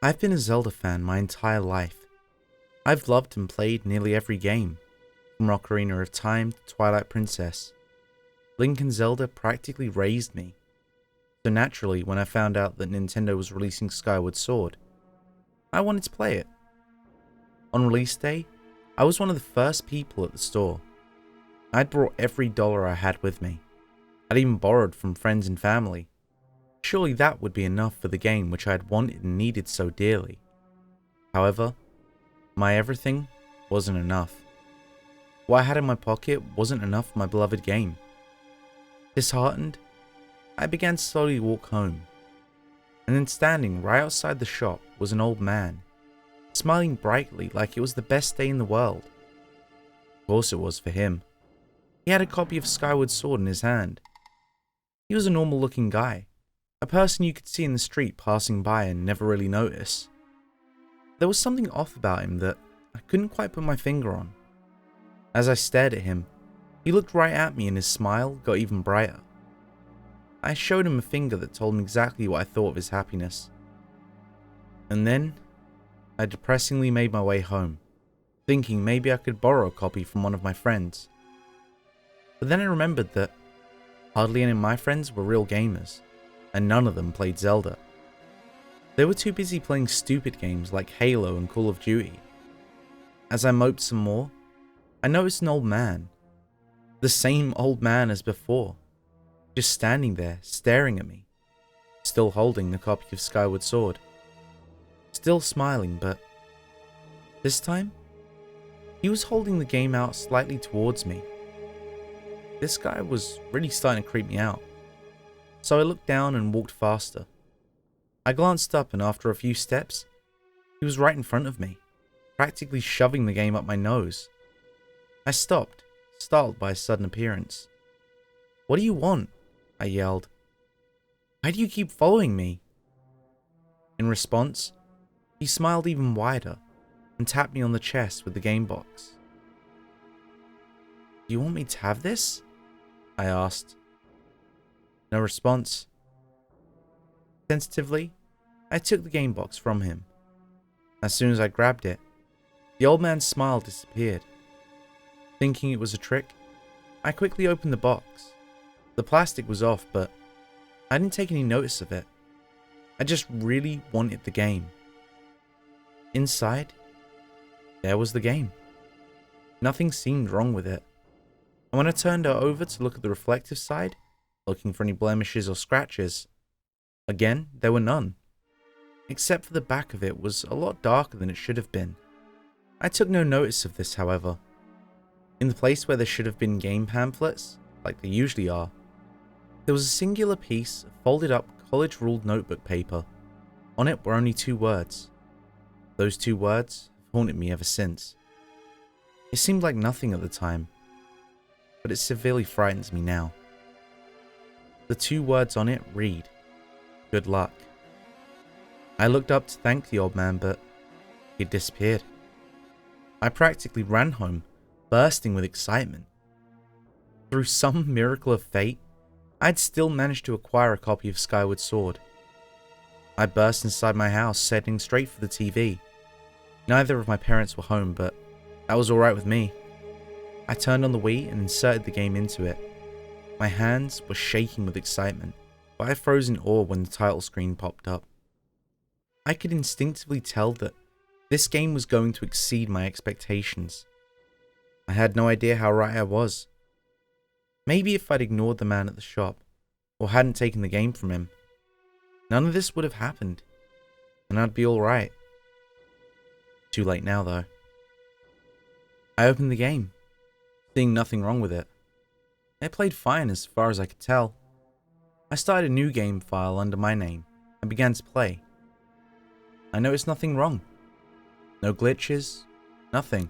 I've been a Zelda fan my entire life. I've loved and played nearly every game, from Ocarina of Time to Twilight Princess. Link and Zelda practically raised me, so naturally when I found out that Nintendo was releasing Skyward Sword, I wanted to play it. On release day, I was one of the first people at the store. I'd brought every dollar I had with me. I'd even borrowed from friends and family. Surely that would be enough for the game which I had wanted and needed so dearly. However, my everything wasn't enough. What I had in my pocket wasn't enough for my beloved game. Disheartened, I began to slowly walk home, and then standing right outside the shop was an old man, smiling brightly like it was the best day in the world. Of course it was for him. He had a copy of Skyward Sword in his hand. He was a normal looking guy, a person you could see in the street passing by and never really notice. There was something off about him that I couldn't quite put my finger on. As I stared at him, he looked right at me and his smile got even brighter. I showed him a finger that told him exactly what I thought of his happiness. And then, I depressingly made my way home, thinking maybe I could borrow a copy from one of my friends. But then I remembered that hardly any of my friends were real gamers, and none of them played Zelda. They were too busy playing stupid games like Halo and Call of Duty. As I moped some more, I noticed an old man. The same old man as before, just standing there staring at me, still holding a copy of Skyward Sword. Still smiling, but this time, he was holding the game out slightly towards me. This guy was really starting to creep me out, so I looked down and walked faster. I glanced up and after a few steps, he was right in front of me, practically shoving the game up my nose. I stopped, startled by his sudden appearance. "What do you want?" I yelled. "Why do you keep following me?" In response, he smiled even wider and tapped me on the chest with the game box. "Do you want me to have this?" I asked. No response. Sensitively, I took the game box from him. As soon as I grabbed it, the old man's smile disappeared. Thinking it was a trick, I quickly opened the box. The plastic was off, but I didn't take any notice of it. I just really wanted the game. Inside, there was the game. Nothing seemed wrong with it. And when I turned it over to look at the reflective side, looking for any blemishes or scratches, again, there were none. Except for the back of it was a lot darker than it should have been. I took no notice of this, however. In the place where there should have been game pamphlets, like they usually are, there was a singular piece of folded up college-ruled notebook paper. On it were only 2 words. Those 2 words have haunted me ever since. It seemed like nothing at the time, but it severely frightens me now. The 2 words on it read, "Good luck." I looked up to thank the old man, but he'd disappeared. I practically ran home, bursting with excitement. Through some miracle of fate, I'd still managed to acquire a copy of Skyward Sword. I burst inside my house, heading straight for the TV. Neither of my parents were home, but that was alright with me. I turned on the Wii and inserted the game into it. My hands were shaking with excitement, but I froze in awe when the title screen popped up. I could instinctively tell that this game was going to exceed my expectations. I had no idea how right I was. Maybe if I'd ignored the man at the shop, or hadn't taken the game from him, none of this would have happened, and I'd be alright. Too late now, though. I opened the game, seeing nothing wrong with it. It played fine as far as I could tell. I started a new game file under my name, and began to play. I noticed nothing wrong. No glitches, nothing.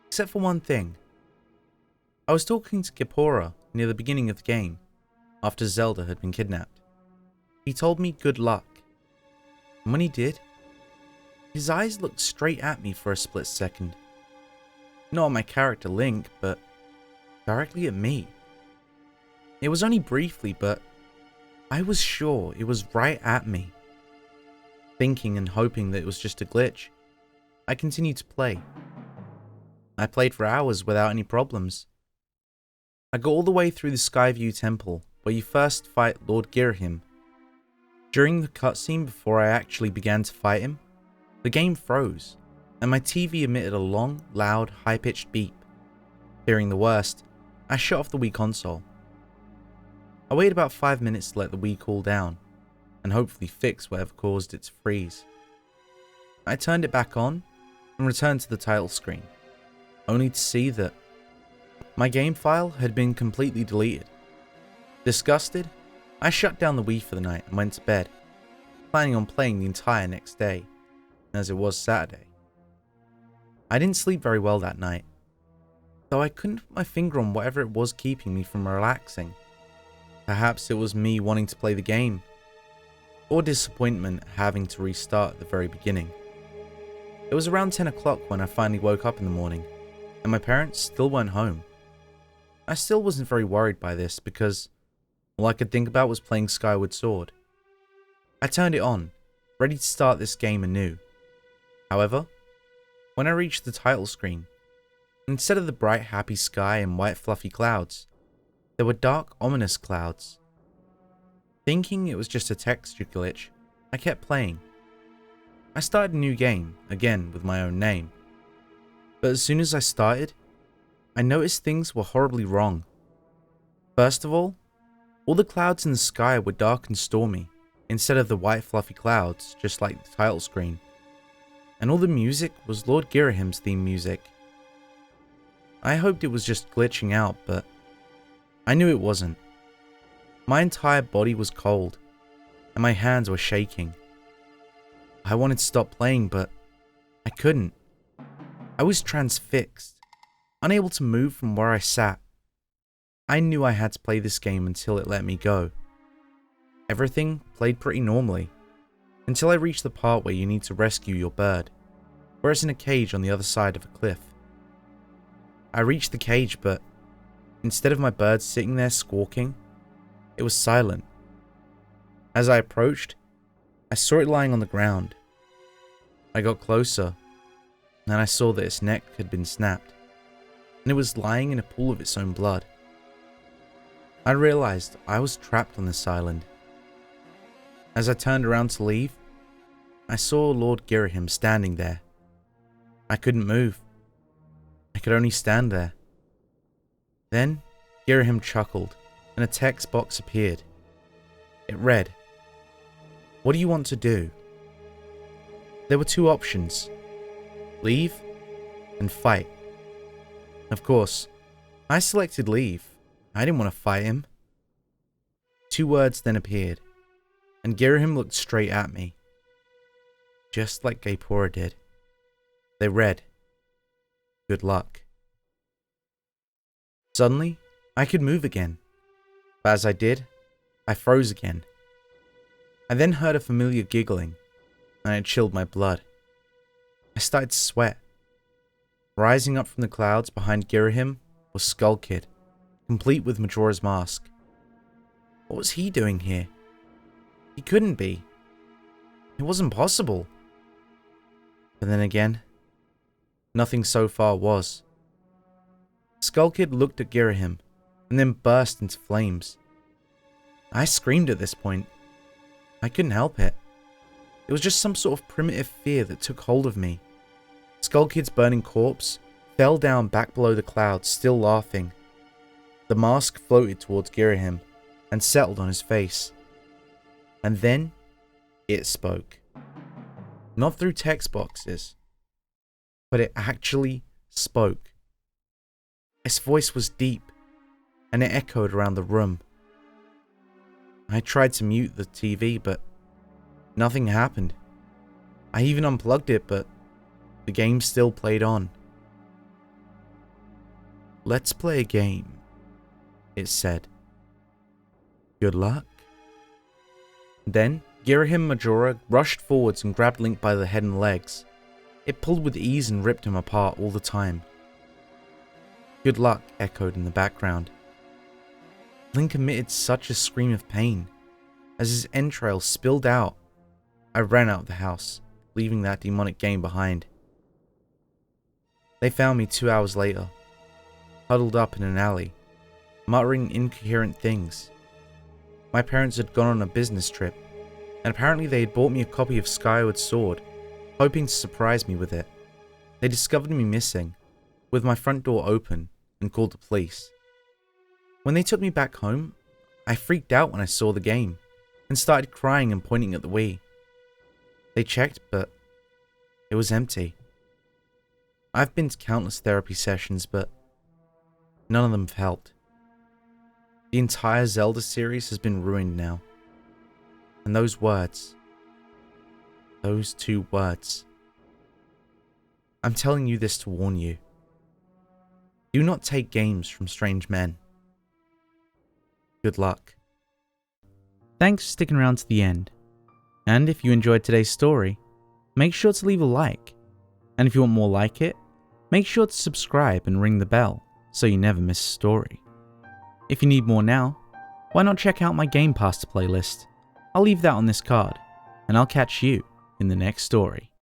Except for one thing. I was talking to Gipora near the beginning of the game, after Zelda had been kidnapped. He told me good luck. And when he did, his eyes looked straight at me for a split second. Not at my character Link, but directly at me. It was only briefly, but I was sure it was right at me. Thinking and hoping that it was just a glitch, I continued to play. I played for hours without any problems. I got all the way through the Skyview Temple, where you first fight Lord Girahim. During the cutscene before I actually began to fight him, the game froze, and my TV emitted a long, loud, high-pitched beep. Fearing the worst, I shut off the Wii console. I waited about 5 minutes to let the Wii cool down, and hopefully fix whatever caused it to freeze. I turned it back on, and returned to the title screen, only to see that my game file had been completely deleted. Disgusted, I shut down the Wii for the night and went to bed, planning on playing the entire next day, as it was Saturday. I didn't sleep very well that night, though I couldn't put my finger on whatever it was keeping me from relaxing. Perhaps it was me wanting to play the game, or disappointment having to restart at the very beginning. It was around 10 o'clock when I finally woke up in the morning, and my parents still weren't home. I still wasn't very worried by this because all I could think about was playing Skyward Sword. I turned it on, ready to start this game anew. However, when I reached the title screen, instead of the bright happy sky and white fluffy clouds, there were dark ominous clouds. Thinking it was just a texture glitch, I kept playing. I started a new game, again with my own name. But as soon as I started, I noticed things were horribly wrong. First of all the clouds in the sky were dark and stormy, instead of the white fluffy clouds, just like the title screen. And all the music was Lord Girahim's theme music. I hoped it was just glitching out, but I knew it wasn't. My entire body was cold, and my hands were shaking. I wanted to stop playing, but I couldn't. I was transfixed, unable to move from where I sat. I knew I had to play this game until it let me go. Everything played pretty normally, until I reached the part where you need to rescue your bird, where it's in a cage on the other side of a cliff. I reached the cage, but instead of my bird sitting there squawking, it was silent. As I approached, I saw it lying on the ground. I got closer, and I saw that its neck had been snapped, and it was lying in a pool of its own blood. I realized I was trapped on this island. As I turned around to leave, I saw Lord Girahim standing there. I couldn't move. I could only stand there. Then, Girahim chuckled, and a text box appeared. It read, "What do you want to do?" There were two options: leave and fight. Of course, I selected leave. I didn't want to fight him. Two words then appeared, and Girahim looked straight at me, just like Gamepasta did. They read, "Good luck." Suddenly, I could move again, but as I did, I froze again. I then heard a familiar giggling, and it chilled my blood. I started to sweat. Rising up from the clouds behind Girahim was Skull Kid, complete with Majora's Mask. What was he doing here? He couldn't be. It wasn't possible. But then again, nothing so far was. Skull Kid looked at Girahim, and then burst into flames. I screamed at this point. I couldn't help it. It was just some sort of primitive fear that took hold of me. Skull Kid's burning corpse fell down back below the clouds, still laughing. The mask floated towards Girahim and settled on his face. And then, it spoke. Not through text boxes, but it actually spoke. Its voice was deep, and it echoed around the room. I tried to mute the TV, but nothing happened. I even unplugged it, but the game still played on. "Let's play a game," it said. "Good luck." Then, Girahim and Majora rushed forwards and grabbed Link by the head and legs. It pulled with ease and ripped him apart all the time. "Good luck" echoed in the background. Link emitted such a scream of pain as his entrails spilled out, I ran out of the house, leaving that demonic game behind. They found me 2 hours later, huddled up in an alley, muttering incoherent things. My parents had gone on a business trip, and apparently they had bought me a copy of Skyward Sword, hoping to surprise me with it. They discovered me missing, with my front door open, and called the police. When they took me back home, I freaked out when I saw the game, and started crying and pointing at the Wii. They checked, but it was empty. I've been to countless therapy sessions, but none of them have helped. The entire Zelda series has been ruined now. And those words, those 2 words. I'm telling you this to warn you. Do not take games from strange men. Good luck. Thanks for sticking around to the end. And if you enjoyed today's story, make sure to leave a like. And if you want more like it, make sure to subscribe and ring the bell so you never miss a story. If you need more now, why not check out my Gamepasta playlist? I'll leave that on this card, and I'll catch you in the next story.